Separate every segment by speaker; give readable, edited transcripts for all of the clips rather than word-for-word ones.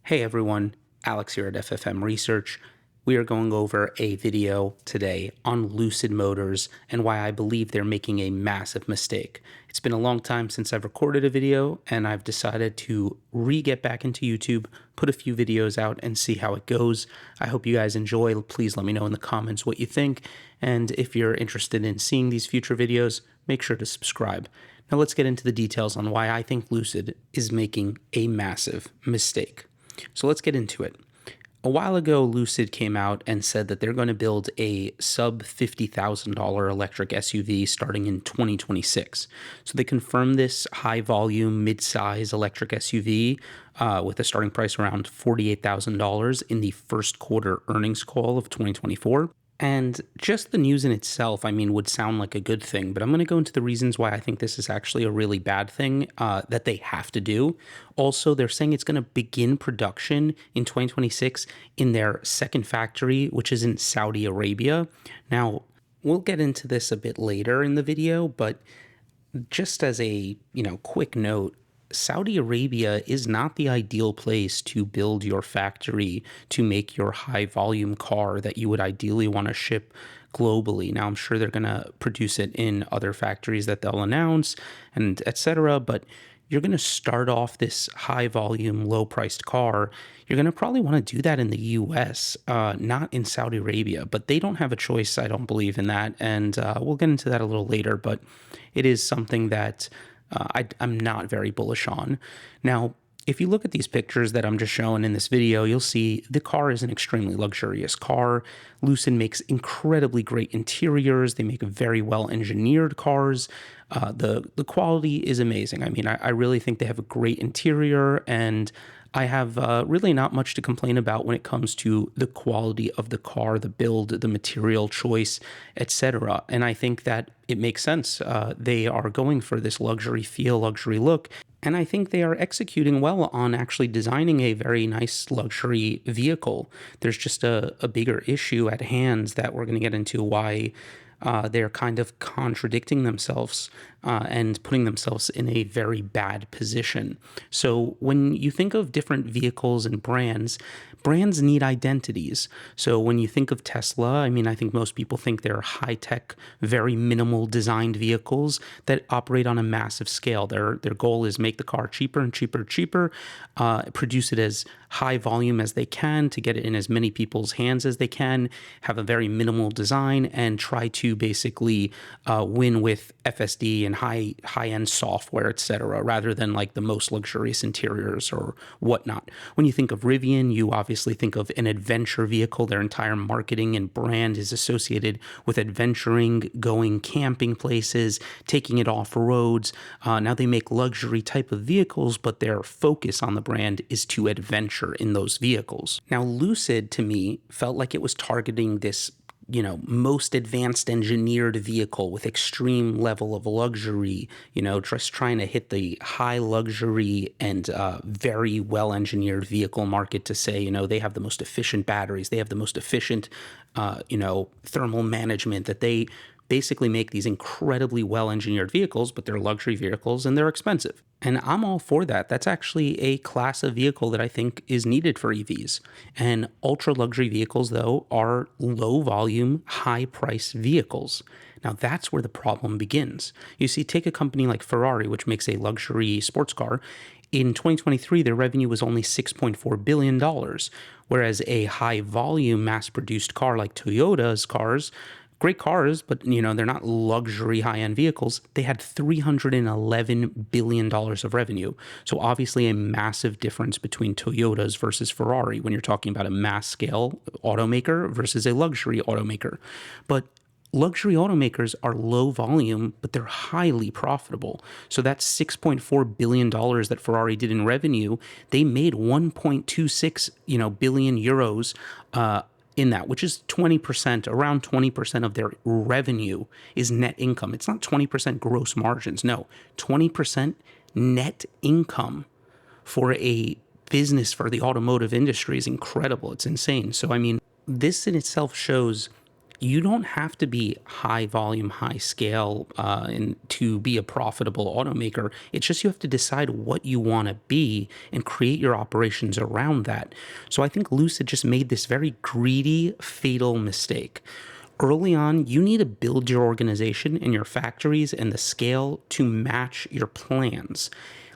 Speaker 1: Hey everyone, Alex here at FFM Research. We are going over a video today on Lucid Motors and why I believe they're making a massive mistake. It's been a long time since I've recorded a video, and I've decided to get back into YouTube, put a few videos out, and see how it goes. I hope you guys enjoy. Please let me know in the comments what you think, and if you're interested in seeing these future videos, make sure to subscribe. Now let's get into the details on why I think Lucid is making a massive mistake. So let's get into it. A while ago, Lucid came out and said that they're going to build a sub $50,000 electric SUV starting in 2026. So they confirmed this high volume, mid-size electric SUV with a starting price around $48,000 in the first quarter earnings call of 2024. And just the news in itself, would sound like a good thing, but I'm going to go into the reasons why I think this is actually a really bad thing that they have to do. Also, they're saying it's going to begin production in 2026 in their second factory, which is in Saudi Arabia. Now, we'll get into this a bit later in the video, but just as a, quick note, Saudi Arabia is not the ideal place to build your factory to make your high volume car that you would ideally want to ship globally. Now, I'm sure they're going to produce it in other factories that they'll announce and etc. But you're going to start off this high volume, low priced car. You're going to probably want to do that in the US, not in Saudi Arabia. But they don't have a choice, I don't believe in that. And we'll get into that a little later. But it is something that I'm not very bullish on. Now, if you look at these pictures that I'm just showing in this video, you'll see the car is an extremely luxurious car. Lucid makes incredibly great interiors. They make very well-engineered cars. The quality is amazing. I really think they have a great interior, and I have really not much to complain about when it comes to the quality of the car, the build, the material choice, etc. And I think that it makes sense. They are going for this luxury feel, luxury look, and I think they are executing well on actually designing a very nice luxury vehicle. There's just a bigger issue at hand that we're going to get into why they're kind of contradicting themselves and putting themselves in a very bad position. So when you think of different vehicles and brands need identities. So when you think of Tesla, I think most people think they're high-tech, very minimal designed vehicles that operate on a massive scale. Their goal is make the car cheaper and cheaper, produce it as high volume as they can to get it in as many people's hands as they can, have a very minimal design, and try to basically win with FSD and high-end software, etc., rather than like the most luxurious interiors or whatnot. When you think of Rivian, you obviously think of an adventure vehicle. Their entire marketing and brand is associated with adventuring, going camping places, taking it off roads. Now they make luxury type of vehicles, but their focus on the brand is to adventure in those vehicles. Now, Lucid, to me, felt like it was targeting this most advanced engineered vehicle with extreme level of luxury, just trying to hit the high luxury and very well engineered vehicle market to say, they have the most efficient batteries, they have the most efficient, thermal management, that they basically make these incredibly well-engineered vehicles, but they're luxury vehicles and they're expensive. And I'm all for that. That's actually a class of vehicle that I think is needed for EVs. And ultra-luxury vehicles, though, are low-volume, high-price vehicles. Now, that's where the problem begins. You see, take a company like Ferrari, which makes a luxury sports car. In 2023, their revenue was only $6.4 billion, whereas a high-volume, mass-produced car like Toyota's cars, great cars, but they're not luxury high-end vehicles. They had $311 billion of revenue. So obviously a massive difference between Toyota's versus Ferrari when you're talking about a mass scale automaker versus a luxury automaker. But luxury automakers are low volume, but they're highly profitable. So that's $6.4 billion that Ferrari did in revenue. They made 1.26 billion euros in that, which is 20%, around 20% of their revenue is net income. It's not 20% gross margins. No, 20% net income for a business for the automotive industry is incredible. It's insane. So, this in itself shows, you don't have to be high volume, high scale and to be a profitable automaker. It's just you have to decide what you want to be and create your operations around that. So I think Lucid just made this very greedy, fatal mistake. Early on, you need to build your organization and your factories and the scale to match your plans.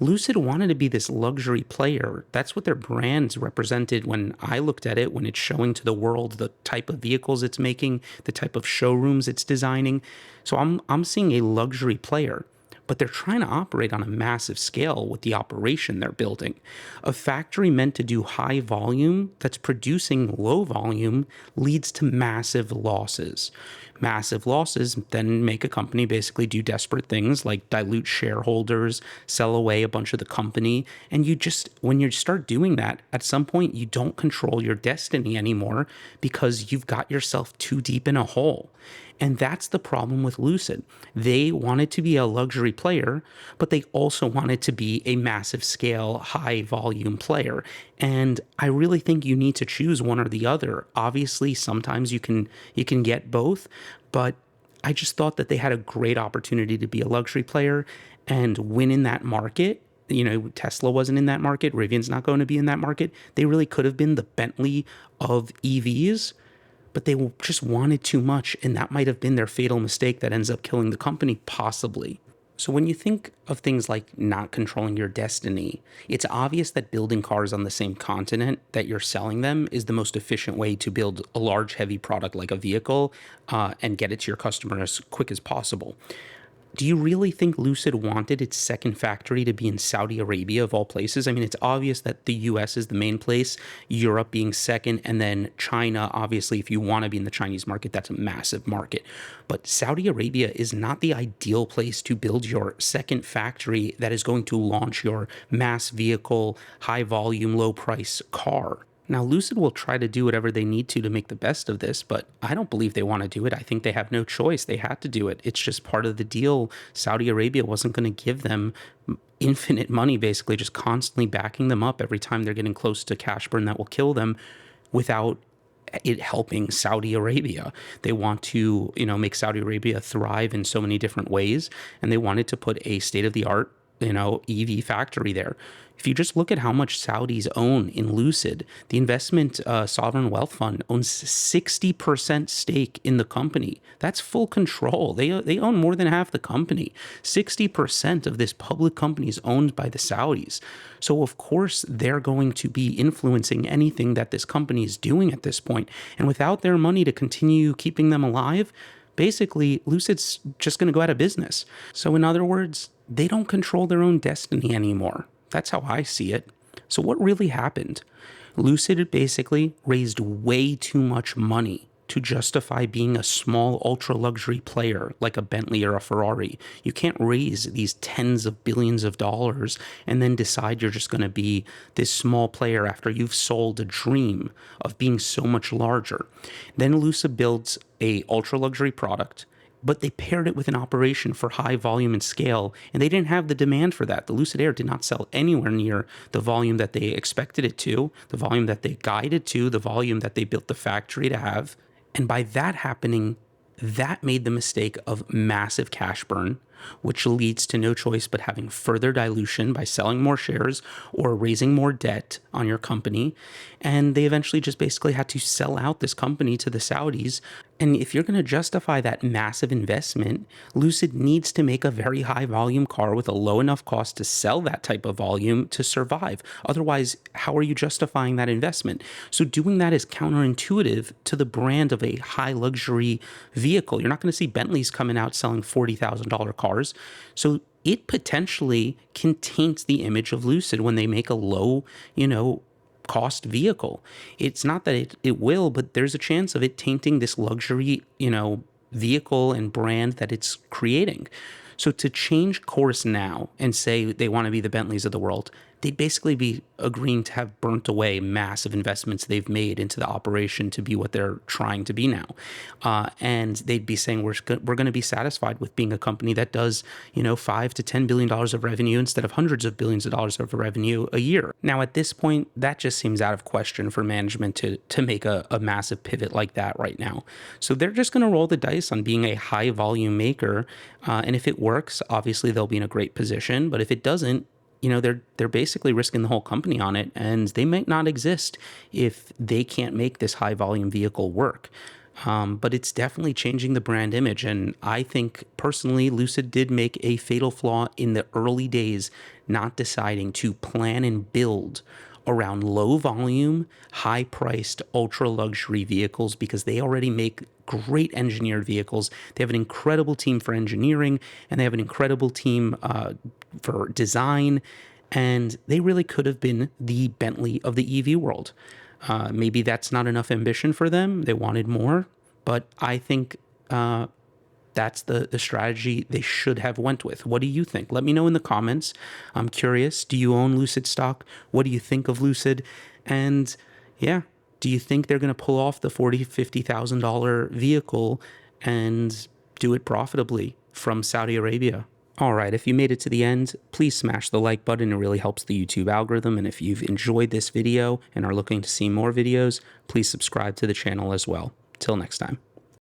Speaker 1: Lucid wanted to be this luxury player. That's what their brands represented when I looked at it, when it's showing to the world the type of vehicles it's making, the type of showrooms it's designing. So I'm seeing a luxury player, but they're trying to operate on a massive scale with the operation they're building. A factory meant to do high volume that's producing low volume leads to massive losses. Massive losses then make a company basically do desperate things like dilute shareholders, sell away a bunch of the company. And when you start doing that, at some point, you don't control your destiny anymore because you've got yourself too deep in a hole. And that's the problem with Lucid. They wanted to be a luxury player, but they also wanted to be a massive scale, high volume player. And I really think you need to choose one or the other. Obviously, sometimes you can get both, but I just thought that they had a great opportunity to be a luxury player and win in that market. Tesla wasn't in that market. Rivian's not going to be in that market. They really could have been the Bentley of EVs, but they just wanted too much, and that might have been their fatal mistake that ends up killing the company, possibly. So when you think of things like not controlling your destiny, it's obvious that building cars on the same continent that you're selling them is the most efficient way to build a large, heavy product like a vehicle and get it to your customer as quick as possible. Do you really think Lucid wanted its second factory to be in Saudi Arabia, of all places? I mean, it's obvious that the US is the main place, Europe being second, and then China, obviously, if you want to be in the Chinese market, that's a massive market. But Saudi Arabia is not the ideal place to build your second factory that is going to launch your mass vehicle, high volume, low price car. Now, Lucid will try to do whatever they need to make the best of this, but I don't believe they want to do it. I think they have no choice. They had to do it. It's just part of the deal. Saudi Arabia wasn't going to give them infinite money, basically, just constantly backing them up every time they're getting close to cash burn that will kill them without it helping Saudi Arabia. They want to, make Saudi Arabia thrive in so many different ways, and they wanted to put a state-of-the-art EV factory there. If you just look at how much Saudis own in Lucid, the investment sovereign wealth fund owns 60% stake in the company. That's full control. They own more than half the company. 60% of this public company is owned by the Saudis. So of course they're going to be influencing anything that this company is doing at this point. And without their money to continue keeping them alive, basically Lucid's just going to go out of business. So in other words, they don't control their own destiny anymore. That's how I see it. So what really happened? Lucid basically raised way too much money to justify being a small ultra luxury player like a Bentley or a Ferrari. You can't raise these tens of billions of dollars and then decide you're just going to be this small player after you've sold a dream of being so much larger. Then Lucid builds a ultra luxury product, but they paired it with an operation for high volume and scale, and they didn't have the demand for that. The Lucid Air did not sell anywhere near the volume that they expected it to, the volume that they guided to, the volume that they built the factory to have. And by that happening, that made the mistake of massive cash burn, which leads to no choice but having further dilution by selling more shares or raising more debt on your company. And they eventually just basically had to sell out this company to the Saudis. And if you're going to justify that massive investment, Lucid needs to make a very high volume car with a low enough cost to sell that type of volume to survive. Otherwise, how are you justifying that investment? So doing that is counterintuitive to the brand of a high luxury vehicle. You're not going to see Bentleys coming out selling $40,000 cars. So it potentially can taint the image of Lucid when they make a low, cost vehicle. It's not that it will, but there's a chance of it tainting this luxury, vehicle and brand that it's creating. So to change course now and say they want to be the Bentleys of the world, they'd basically be agreeing to have burnt away massive investments they've made into the operation to be what they're trying to be now. And they'd be saying, we're going to be satisfied with being a company that does, $5 to $10 billion of revenue instead of hundreds of billions of dollars of revenue a year. Now, at this point, that just seems out of question for management to make a massive pivot like that right now. So they're just going to roll the dice on being a high volume maker. And if it works, obviously they'll be in a great position. But if it doesn't, they're basically risking the whole company on it, and they might not exist if they can't make this high volume vehicle work. But it's definitely changing the brand image. And I think personally, Lucid did make a fatal flaw in the early days, not deciding to plan and build around low volume, high priced, ultra luxury vehicles, because they already make great engineered vehicles. They have an incredible team for engineering, and they have an incredible team for design. And they really could have been the Bentley of the EV world. Maybe that's not enough ambition for them. They wanted more, but I think that's the strategy they should have went with. What do you think? Let me know in the comments. I'm curious. Do you own Lucid stock? What do you think of Lucid? And yeah, do you think they're going to pull off the $40,000, $50,000 vehicle and do it profitably from Saudi Arabia? All right, if you made it to the end, please smash the like button. It really helps the YouTube algorithm. And if you've enjoyed this video and are looking to see more videos, please subscribe to the channel as well. Till next time.